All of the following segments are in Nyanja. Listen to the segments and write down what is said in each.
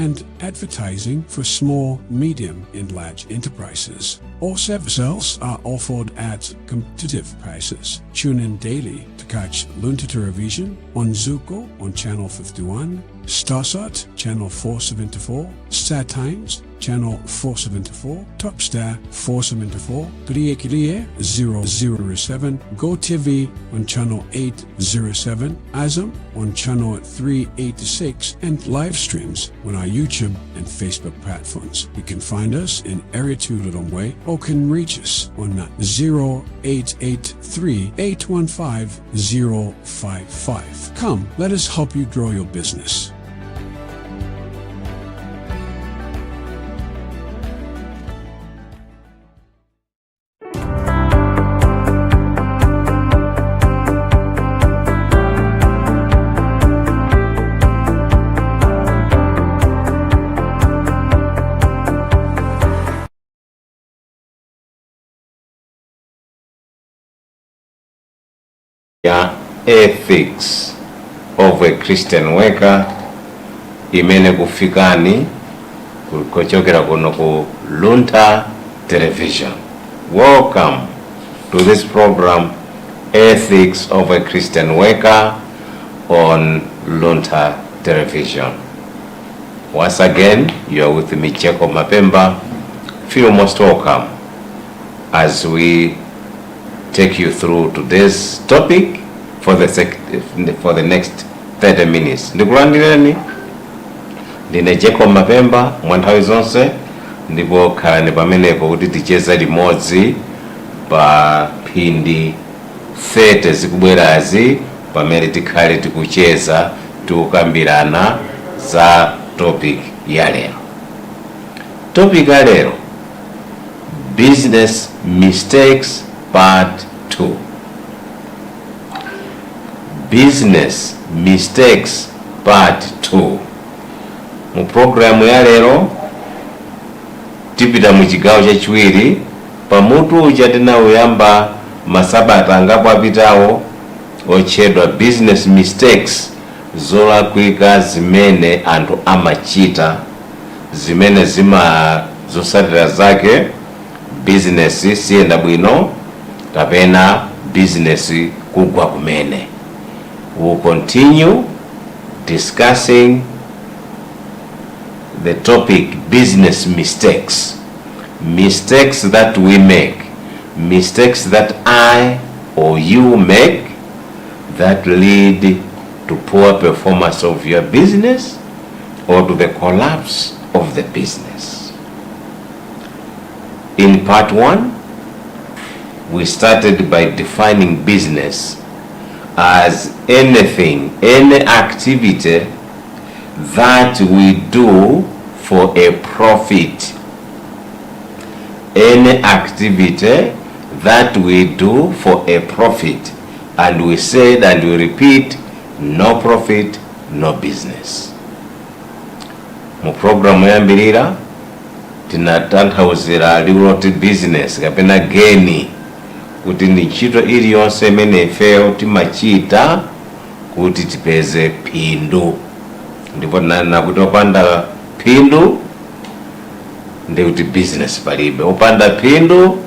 and advertising for small, medium, and large enterprises. All services are offered at competitive prices. Tune in daily to catch Luntha television on Zuko on channel 51, Starsat channel 474, Star Times channel 474, Topstar 474, Kriye 007, GoTV on channel 807, Azam on channel 386, and live streams on our YouTube and Facebook platforms. You can find us in Area 2 Lilongwe or can reach us on 0883 815 055. Come, let us help you grow your business. Ethics of a Christian worker imene kufikani kuchokera kuno ku Luntha television. Welcome to this program, Ethics of a Christian Worker on Luntha television. Once again, you are with me, Jacob Mapemba. Feel most welcome as we take you through today's topic for the next 30 minutes. Ndikulandireni ndine Jacob Mapemba mwanthawi zonse ndipo khalani pamenepo kuti ticheze limodzi pa phindi 30 zikubwerazi pamene tikhale tikucheza tikukambirana za topic ya lero. Topic ya lero, business mistakes part 2. Business mistakes part 2. Mu programu ya lero tipita mu chigawo chachiwiri pamutu uja tinawuyamba masabata angapo apitawo otchedwa business mistakes, zolakwika zimene anthu amachita zimene zosatira zake business siyenda bwino kapena business kugwa kumene. We'll continue discussing the topic business mistakes. Mistakes that we make, mistakes that I or you make that lead to poor performance of your business or to the collapse of the business. In part 1, we started by defining business as anything, any activity that we do for a profit. Any activity that we do for a profit. And we said and we repeat, no profit, no business. Mu programu yambirira tinatanthauzira liwoti business kapena geni kuti ni ntchito iliyonse imene ifeyo timachita kuti tipeze phindu. Ndipo tinanena kuti opanda phindu ndi kuti business palibe, opanda phindu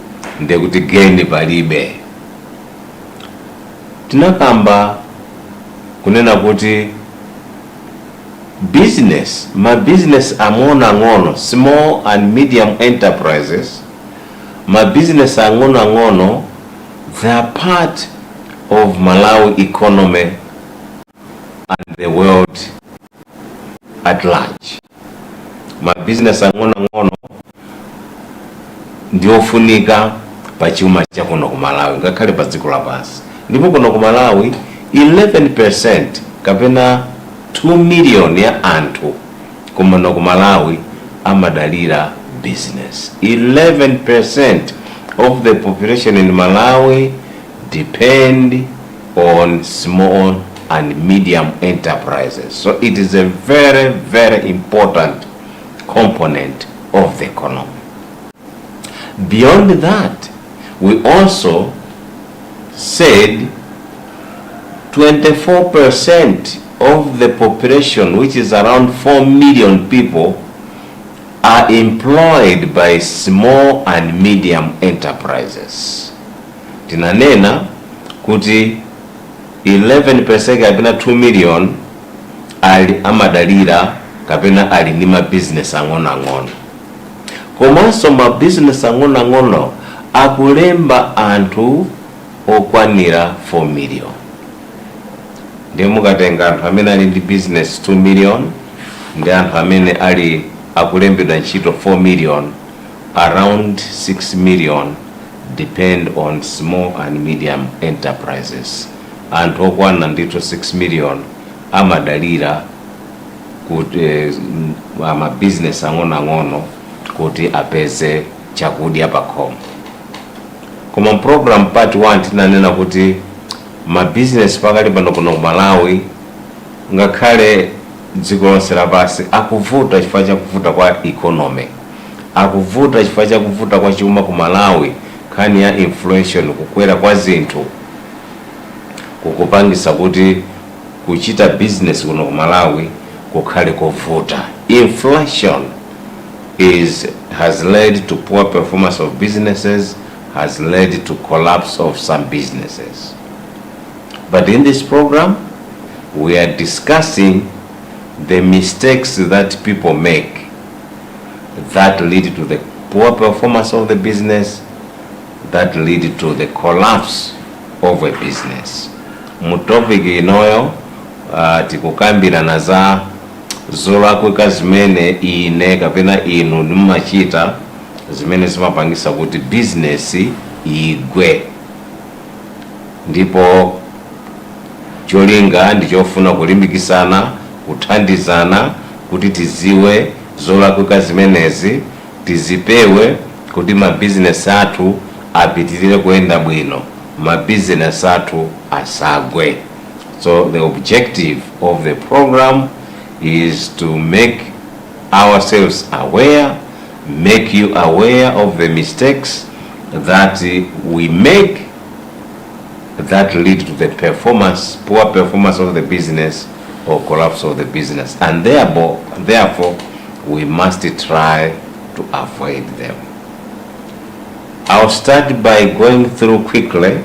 ndi kuti geni palibe. Tinakamba kunena kuti business, ma business ang'ono, small and medium enterprises, ma business ang'ono, they are part of Malawi economy and the world at large. Ma business ang'ono ndiofunika pa chuma cha kuno ku Malawi ngakhale pa dziko lapansi. Ndipo kuno ku Malawi 11% kapena 2 million ya anthu kuno ku Malawi amadalira business. 11% of the population in Malawi depend on small and medium enterprises. So it is a very, very important component of the economy. Beyond that, we also said 24% of the population, which is around 4 million people, are employed by small and medium enterprises. Tinanena kuti 11% kapena 2 million ali amadalira kapena ali ndi ma business ang'ono. Komanso ma business ang'ono akulemba anthu okwanira 4 million. Ndiye mukatenga anthu amene ali ndi business 2 million ndi anthu amene ali akulembedwa ntchito 4 million, around 6 million depend on small and medium enterprises. Anthu okwana ndithu 6 million amadalira kuti ama business ang'ono kuti apeze chakudya pa khomo. Koma program part 1 tinanena kuti ma business pakali pano kuno Malawi ngakhale dziko lonse lapansi akuvuta chifukwa cha kuvuta kwa economy, akuvuta chifukwa cha kuvuta kwa chuma ku Malawi, nkhani ya inflation, kukwera kwa zinthu kukupangisa kuti kuchita business kuno ku Malawi kukhale kovuta. Inflation has led to poor performance of businesses, has led to collapse of some businesses. But in this program, we are discussing the mistakes that people make that lead to the poor performance of the business, that lead to the collapse of a business. Mutopiki inoyo tikukambirana za zolakwika zimene ine kapena inu nimachita zimene zimapangisa kuti business igwe. Ndipo cholinga ndichofuna kulimbikisana, kuthandizana kuti tiziwe zolakwika zimenezi, tizipewe kuti ma business athu apitirire kuyenda bwino, ma business athu asagwe. So the objective of the program is to make ourselves aware, make you aware of the mistakes that we make that lead to the poor performance of the business or collapse of the business, and therefore we must try to avoid them. I'll start by going through quickly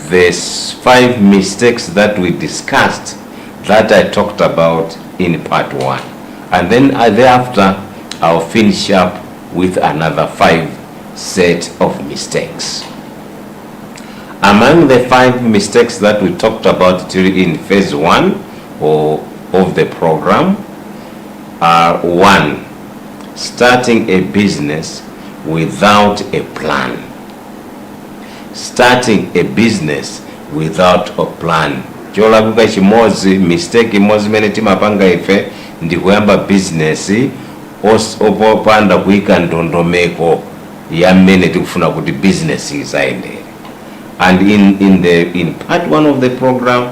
the 5 mistakes that we discussed that I talked about in part 1, and then thereafter I'll finish up with another 5 set of mistakes. Among the 5 mistakes that we talked about in phase 1 of the program are: 1, starting a business without a plan. Starting a business without a plan. Cholakwika chimozi, mistake imozi mene timapanga ife ndi kuyamba business opanda kuika ndondomeko ya mmene tikufuna kuti business isaende. And in part 1 of the program,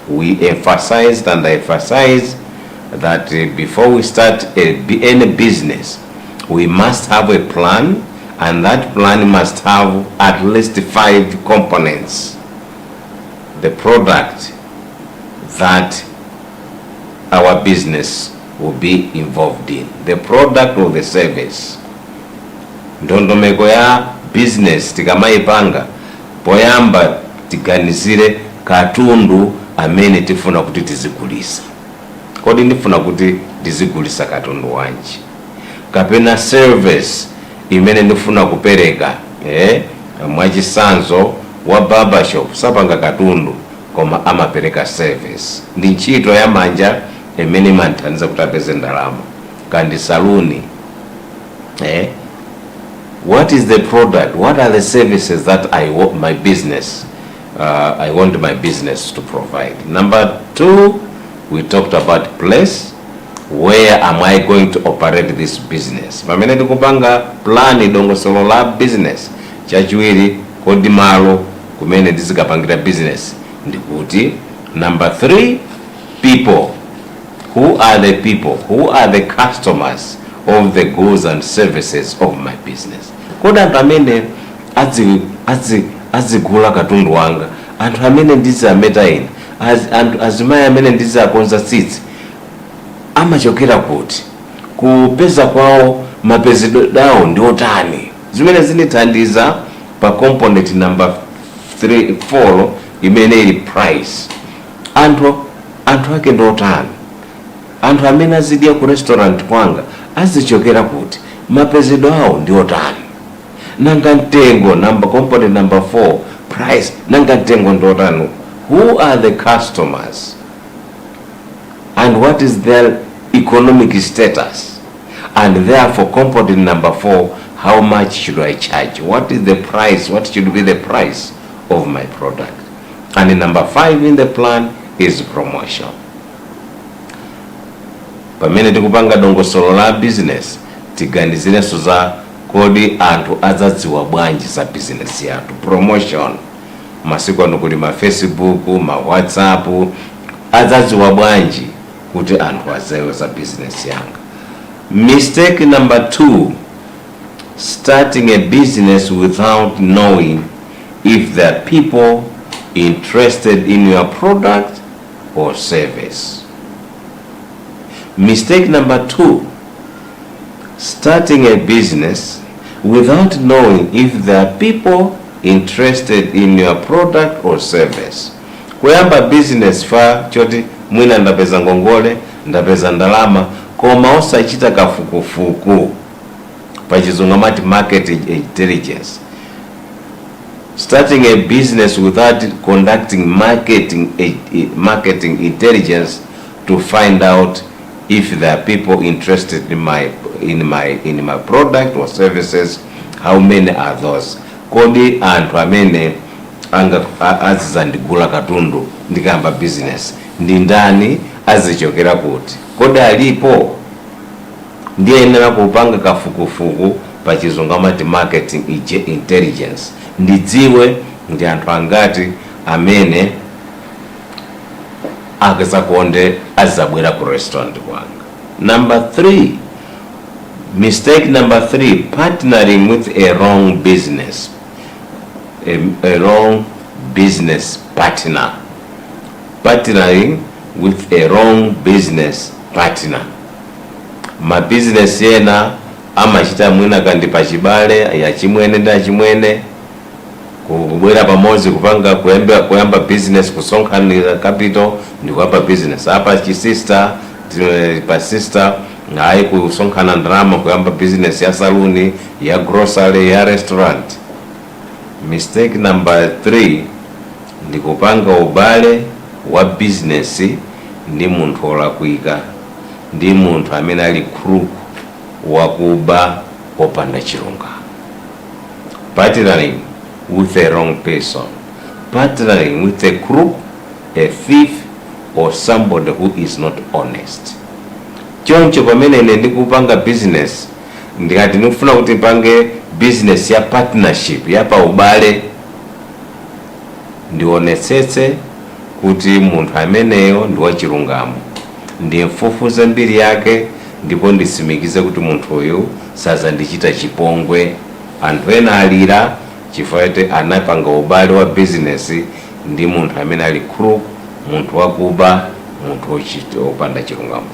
we emphasized and emphasize that before we start any business, we must have a plan, and that plan must have at least 5 components. The product that our business will be involved in, the product or the service. Ndondomeko ya business tikamaipanga, poyamba tiganizire katundu amene tifuna kuti tizigulisa. Kodi ndifuna kuti tizigulisa katundu wanji? Kapena service imene ndifuna kupereka, mwachisanzo wa barbershop sapanga katundu koma amapereka service. Ndi ntchito ya manja imene imanthandiza kuti apeze ndalama. Kandi saluni, what is the product? What are the services that I want my business to provide? Number 2, we talked about place. Where am I going to operate this business? Pamene ndikupanga plan dongosolo la business, chachiwiri kodi malo kumene tizikapangira business ndikuti. Number 3, people. Who are the people? Who are the customers of the goods and services of my business? Kodi anthu amene azigula katundu wanga, anthu amene ndizameta ine, azimayi amene ndizakonza tsitsi amachokera kuti kupeza kwawo mapezedwe awo ndi otani. Zimene zinithandiza pa component number 4 imene ili price. Anthu ake ndi otani, anthu amene azidya ku restaurant kwanga azichokera kuti mapezedwe awo ndi otani. Nanga mtengo component number 4 price, nanga mtengo ndi otani. Who are the customers and what is their economic status? And therefore component number 4, how much should I charge? What is the price? What should be the price of my product? And number 5 in the plan is promotion. Pamene tikupanga dongosolo la business tiganizirenso za kodi anthu azadziwa bwanji za business yathu. Promotion, masiku ano kuli ma Facebook, ma WhatsApp, azadziwa bwanji kuti anthu aziwe za business yanga. Mistake number 2, starting a business without knowing if there are people interested in your product or service. Mistake number 2, starting a business without knowing if there are people interested in your product or service. Kuyamba business fa choti mwina ndapeza ngongole, ndapeza ndalama, koma osachita kafukufuku pachizungamati market intelligence. Starting a business without conducting marketing intelligence to find out if there are people interested in my product or services, how many are those. Kodi anthu amene azizandigula katundu ndikamba business ndi ndani, azichokera kuti, kodi alipo. Ndiye yenera kupanga kafukufuku pachizungamati marketing intelligence, ndidziwe ndi anthu angati amene akazakonde azabwera ku restaurant kwanga. Number 3, mistake number 3, partnering with a wrong business, a wrong business partner. Partnering with a wrong business partner. Ma business yena amachita mwina kandi pachibale ya chimwene nda chimwene, kubwera pamozi kupanga kuyamba business, kusonkhanira capital ndi kuyamba business. Apa sister pa sister ngai kusonkhana ndalama kuyamba business ya saluni, ya grocery, ya restaurant. Mistake number 3 ndi kupanga ubale wa business ndi munthu olakwika, ndi munthu amene ali crook wakuba opanda chilunga. Partnering with a wrong person, partnering with a crook, a thief, or somebody who is not honest. Choncho pamene ine ndikupanga business, ndikati ndikufuna kuti pange business ya partnership, ya pa ubale, ndionetsetse kuti munthu ameneyo ndi wachilungamo, ndimfufuze mbiri yake, ndipo ndisimikize kuti munthu uyu sazandichita chipongwe. Anthu ena alira chifukwa anapanga ubale wa business ndi munthu amene ali crook, munthu wakuba, munthu opanda chilungamo.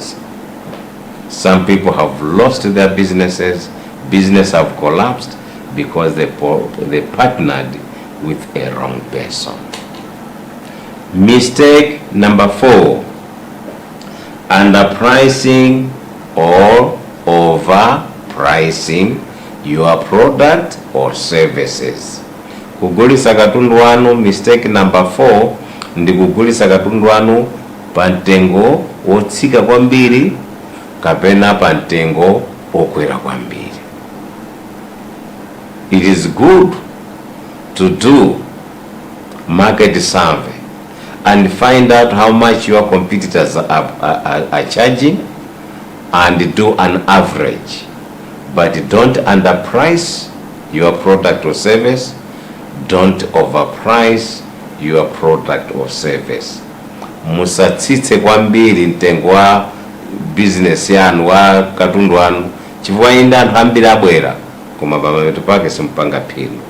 Some people have lost their businesses, business have collapsed because they partnered with a wrong person. Mistake number 4, underpricing or overpricing your product or services. Kugulisa katundu wanu, mistake number 4, ndi kugulisa katundu wanu pantengo otsika kwambiri kapena pantengo okwera kwambiri. It is good to do market survey and find out how much your competitors are charging and do an average, but don't underprice your product or service, don't overprice your product or service. Musatsitse kwambiri mtengo wa business yanu wa katundu wanu chifukwa inde anthu ambiri abwera koma pamapeto pake simpanga phindu.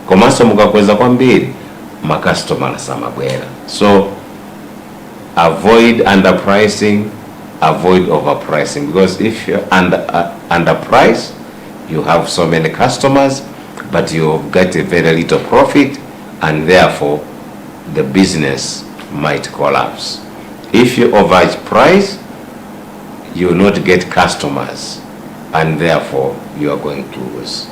Komanso mukakweza kwambiri customer samabwera. So avoid underpricing, avoid overpricing, because if you underprice, you have so many customers, but you get a very little profit, and therefore the business might collapse. If you overprice, you will not get customers, and therefore you are going to lose.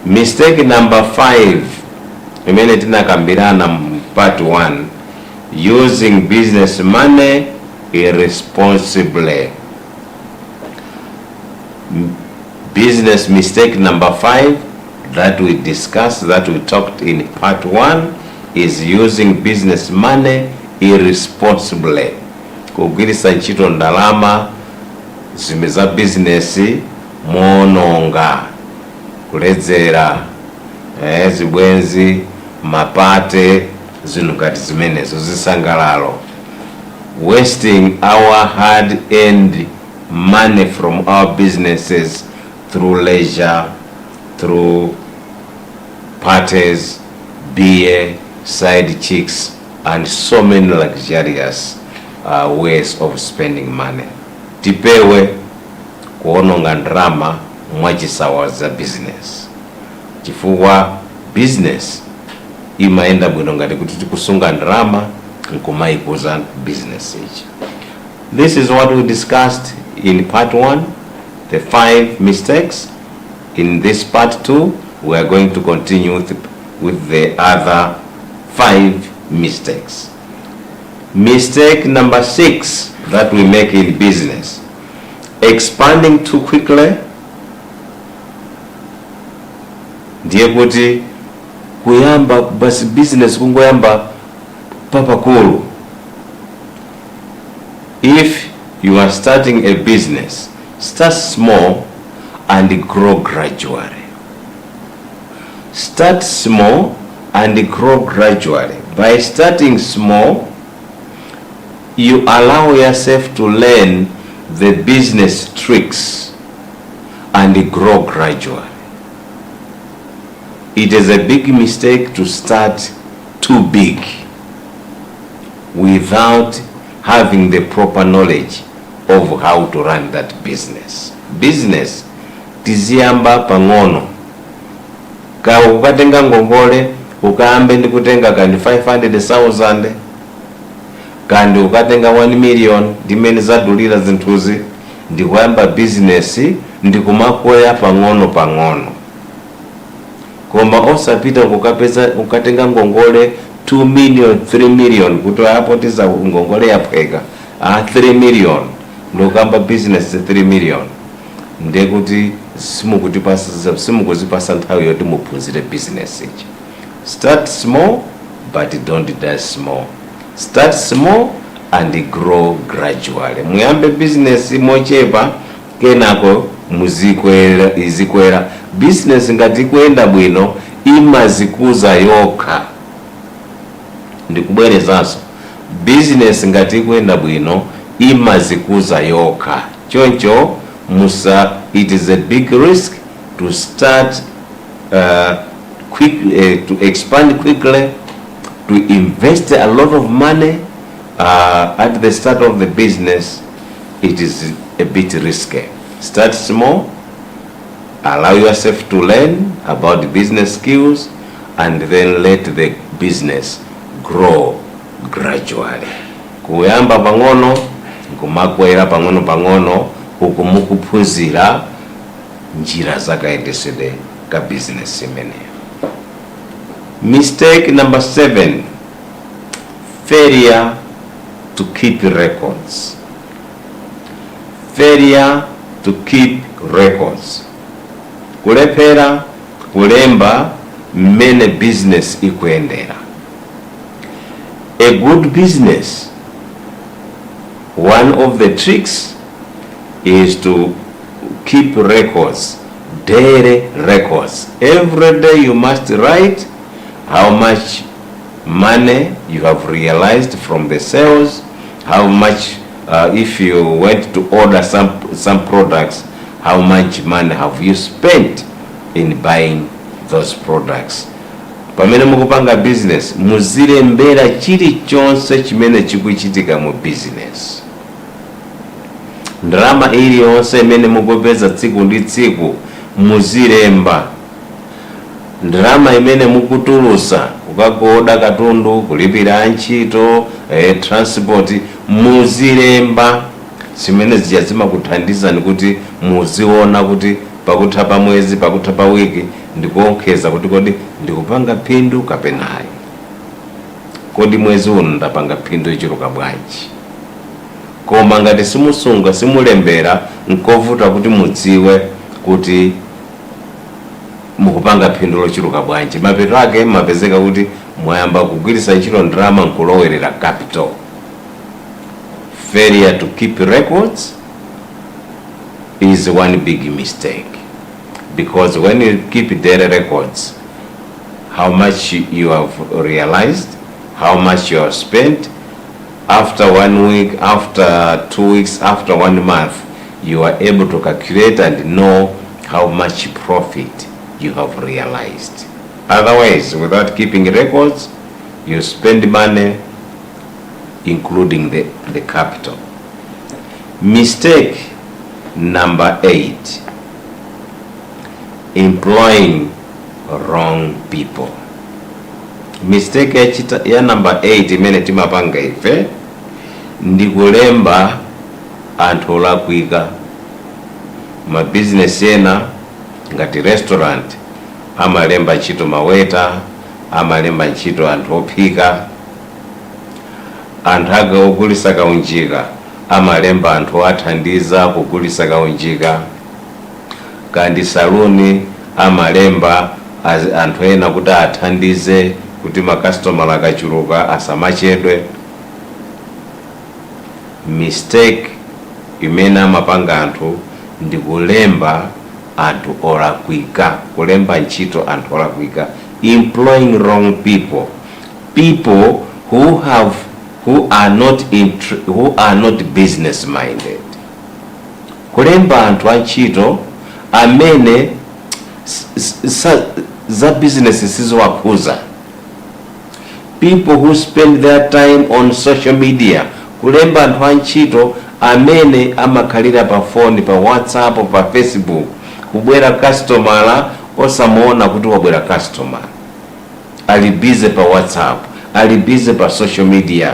Mistake number 5, imene tinakambirana part 1, using business money irresponsibly. Business mistake number 5 that we discussed, that we talked in part 1, is using business money irresponsibly. Kugwiritsa ntchito ndalama zimeza business mononga, kuledzera zibwenzi, mapate, zinthu ngati zimenezo, zisangalalo. Wasting our hard-earned money from our businesses through leisure, through parties, beer, side chicks, and so many luxurious ways of spending money. Tipewe kuononga ndrama mwachisawa za business, chifukwa business imaenda bwino ngati kuti tikusunga ndrama nkumaikuza business ichi. This is what we discussed in part 1, the 5 mistakes. In this part 2, we are going to continue with the other 5 mistakes. Mistake number 6 that we make in business: expanding too quickly. Ndiye kuti kuyamba basi business kungoyamba papakulu. If you are starting a business, start small and grow gradually. Start small and grow gradually. By starting small, you allow yourself to learn the business tricks and grow gradually. It is a big mistake to start too big without having the proper knowledge of how to run that business. Business tiziyamba pang'ono. Ka ukatenga ngongole ukaambe ndikutenga kandi 500,000 kandi ukatenga 1 million ndimene zadulira zinthuzi, ndikuyamba business ndikumakwera pang'ono pang'ono. Koma osapita ukatenga ngongole 2 million 3 million kuti apo tiza ngongole yaphweka 3 million ndokamba business 3 million, ndekuti simukuzipasa nthawi yoti muphunzire business ichi. Start small but don't die small. Start small and grow gradually. Muyambe business mochepa, kenako izikwera. Business ngati kwenda bwino imazikuza yokha. Ndikubwerezanso, business ngati kwenda bwino imazikuza yokha. Choncho it is a big risk to start to expand quickly, to invest a lot of money at the start of the business. It is a bit risky. Start small, allow yourself to learn about the business skills, and then let the business grow gradually. Kuyamba pang'ono, kumakwera pang'ono pang'ono, ukumukuphunzira njira zakayendesede ka business imene. Mistake number 7: failure to keep records. Failure to keep records. Kulephera kulemba mmene business ikuyendera. A good business, one of the tricks is to keep records, daily records. Every day you must write how much money you have realized from the sales, how much if you went to order some products, how much money have you spent in buying those products. pamene mukupanga business muzilembera chilichonse chimene chikuchitika mu business. Ndalama iliyonse imene mukupeza tsiku ndi tsiku muzilemba. Ndalama imene mukutulusa kukakoda katundu, kulipira ntchito, transport, muzilemba. Zimene zijazima kuthandizani kuti muziona kuti pakutha pa mwezi, pakutha pa wiki ndikuonkheza kuti kodi ndikupanga phindu kapenayi, kodi mwezi uno ndapanga phindu ichuluka bwanji. Koma ngati simusunga simulembera nkovuta kuti mudziwe kuti mukupanga phindu lochuluka bwanji. Mapeto ake mapezeka kuti mwayamba kugwiritsa ntchito ndalama nkulowerera capital. Failure to keep records is one big mistake, because when you keep daily records, how much you have realized, how much you have spent, after 1 week, after 2 weeks, after 1 month, you are able to calculate and know how much profit you have realized. Otherwise, without keeping records, you spend money, including the capital. Mistake number 8, employing wrong people. Mistake ya number 8 imene timapanga ife ndi kulemba anthu olakwika. Ma business ena ngati restaurant amalemba ntchito maweta, amalemba ntchito anthu ophika, anthu ake ogulitsa kaunjika amalemba anthu athandiza kugulitsa kaunjika, kandi saluni amalemba anthu ena kuti athandize kuti makastomala akachuluka asamachedwe. Mistake imene amapanga anthu ndi kulemba anthu olakwika, kulemba ntchito anthu olakwika, employing wrong people, people who are not business minded. Kulemba anthu antchito amene za business sizowakuza. People who spend their time on social media, kulemba anthu antchito amene amakhalira pa phone, pa WhatsApp, pa Facebook, kubwera customer osamuona kuti wabwera customer, ali busy pa WhatsApp, ali busy pa social media.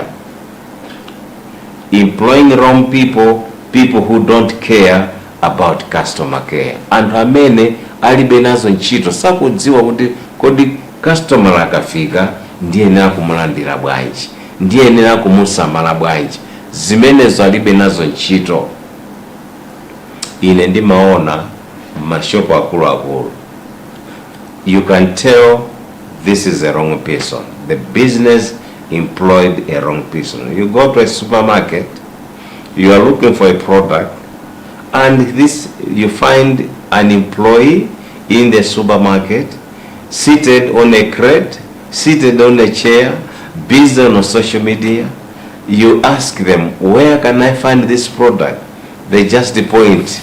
Employing wrong people, people who don't care about customer care. Anthu amene alibe nazo ntchito, sakudziwa kuti kodi customer akafika ndiye nena kumulandira bwanji, ndiye nena kumusamala bwanji, zimenezo alibe nazo ntchito. Ine ndimaona mashopo akulu. You can tell this is a wrong person. The business employed a wrong person. You go to a supermarket, you are looking for a product, and you find an employee in the supermarket seated on a crate, seated on a chair, busy on social media. You ask them, where can I find this product? They just point,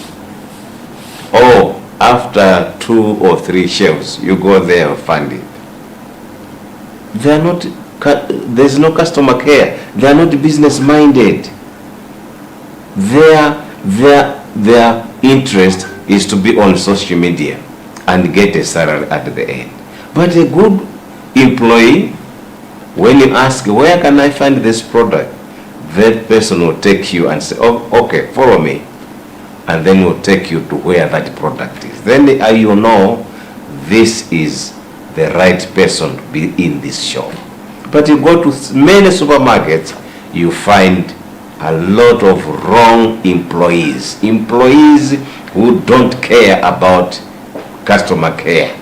oh, after 2 or 3 shelves, you go there and find it. There's no customer care. They are not business minded. Their interest is to be on social media and get a salary at the end. But a good employee, when you ask, where can I find this product? That person will take you and say, oh, okay, follow me. And then will take you to where that product is. Then you know this is the right person to be in this shop. But you go to many supermarkets, you find a lot of wrong employees. Employees who don't care about customer care.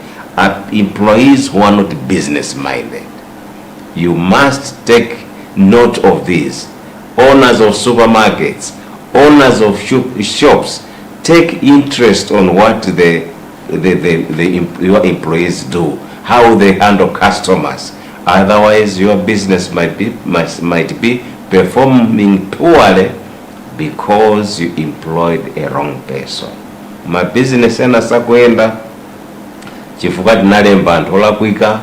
Employees who are not business minded. You must take note of this. Owners of supermarkets, owners of shops, take interest on what your employees do, how they handle customers. Otherwise, your business might be performing poorly because you employed a wrong person. My business ena sakuenda chifukwa ndinalemba anthu olakwika,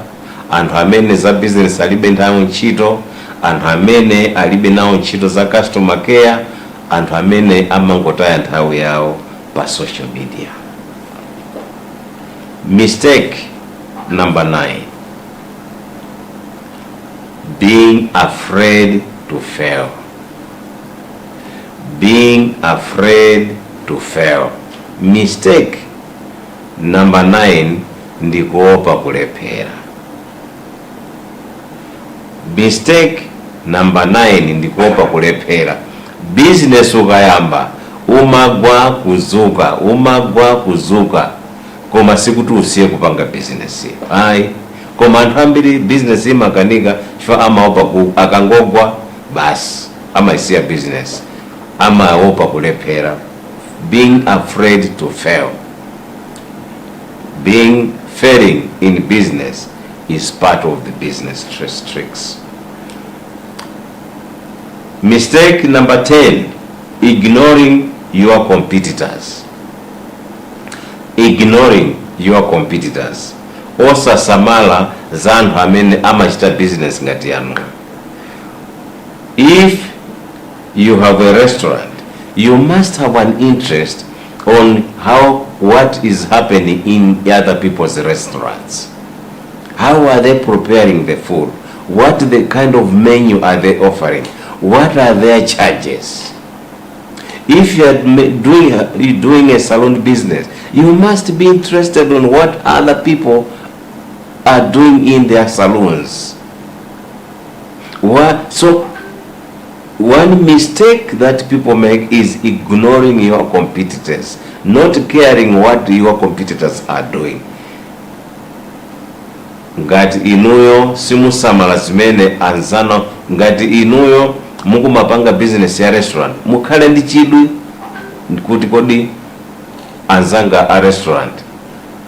anthu amene za business alibe nawo ntchito, anthu amene alibe nawo ntchito za customer care, anthu amene amangotaya nthawi yawo pa social media. Mistake number 9, being afraid to fail. Being afraid to fail. Mistake number 9 ndi kuopa kulephera. Mistake number 9 ndi kuopa kulephera. Business ukayamba umagwa kuzuka koma sikuti usiye kupanga business. Ayi, koma anthu ambiri business imakanika chifukwa amaopa akangogwa basi amaisiya business, amaopa kulephera. Being afraid to fail. Failing in business is part of the business tricks. Mistake number 10, ignoring your competitors. Ignoring your competitors. Osa samala za anthu amene amachita business ngati yanu. If you have a restaurant, you must have an interest on what is happening in other people's restaurants. How are they preparing the food? What the kind of menu are they offering? What are their charges? If you are doing a salon business, you must be interested in what other people are doing in their salons. So one mistake that people make is ignoring your competitors, not caring what your competitors are doing. Ngati inuyo simusamala zimene anzano, ngati inuyo mukumapanga business ya restaurant, mukhale ndi chidwi kuti kodi anzanga a restaurant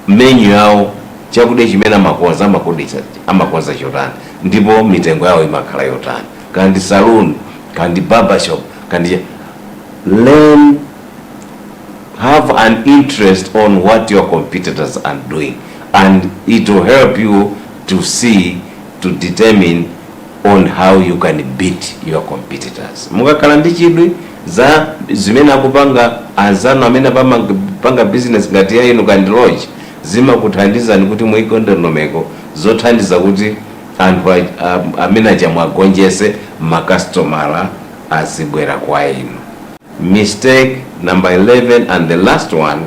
menu yawo chakudya chimene amakonza chotani, ndipo mitengo yawo imakhala yotani, kandi saloon, kandi barbershop, kandi learn, have an interest on what your competitors are doing, and it will help you to determine on how you can beat your competitors. Mukakhala ndi chidwi za zimene akupanga anzano amene panga business ngati ya inu kandi lodge, zimakuthandizani kuti muikonde nomeko zothandiza kuti anthu amene achamwagonjese makastomala azibwera kwa inu. Mistake number 11 and the last one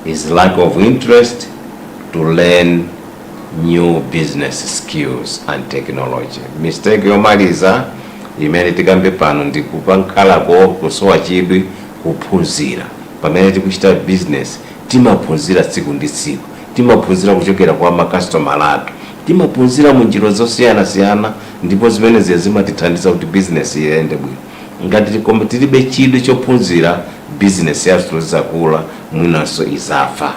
is lack of interest to learn new business skills and technology. Mistake yomaliza imene tikambe pano ndi kupankhalako kusowa chidwi kuphunzira. Pamene tikuchita business timaphunzira tsiku ndi tsiku, timaphunzira kuchokera kwa makastomala athu, timaphunzira mu njira zosiyana-siyana, ndipo zimene zimatithandiza kuti business iyende bwino. Ngati tilibe chidwi chophunzira, business yathu izakula mwinanso izafa.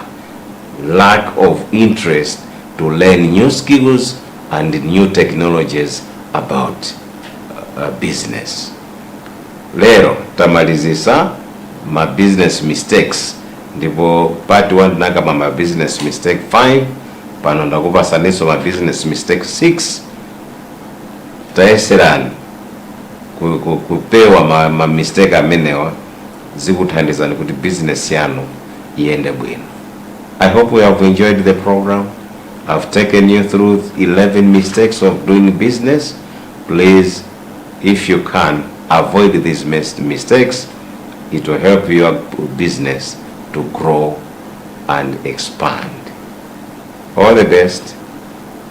Lack of interest to learn new skills and new technologies about business. Lero tamalizisa ma business mistakes, ndipo part 1 nakama ma business mistake 5, pano ndakupasaniso ma business mistake 6. Tayeserani kupewa ma mistake amenewa zikuthandizani kuti business yanu iende bwino. I hope you have enjoyed the program. I've taken you through 11 mistakes of doing business. Please, if you can, avoid these mistakes. It will help your business to grow and expand. All the best.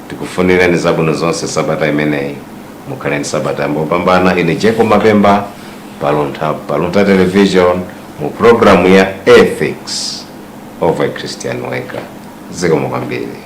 Tikufunirani zabwino zonse sabata imeneyi. Mukhale sabata mbopambana. Ine Jeko Mapemba Luntha Television mu programu ya Ethics of a Christian Worker. Zikomo kwambiri.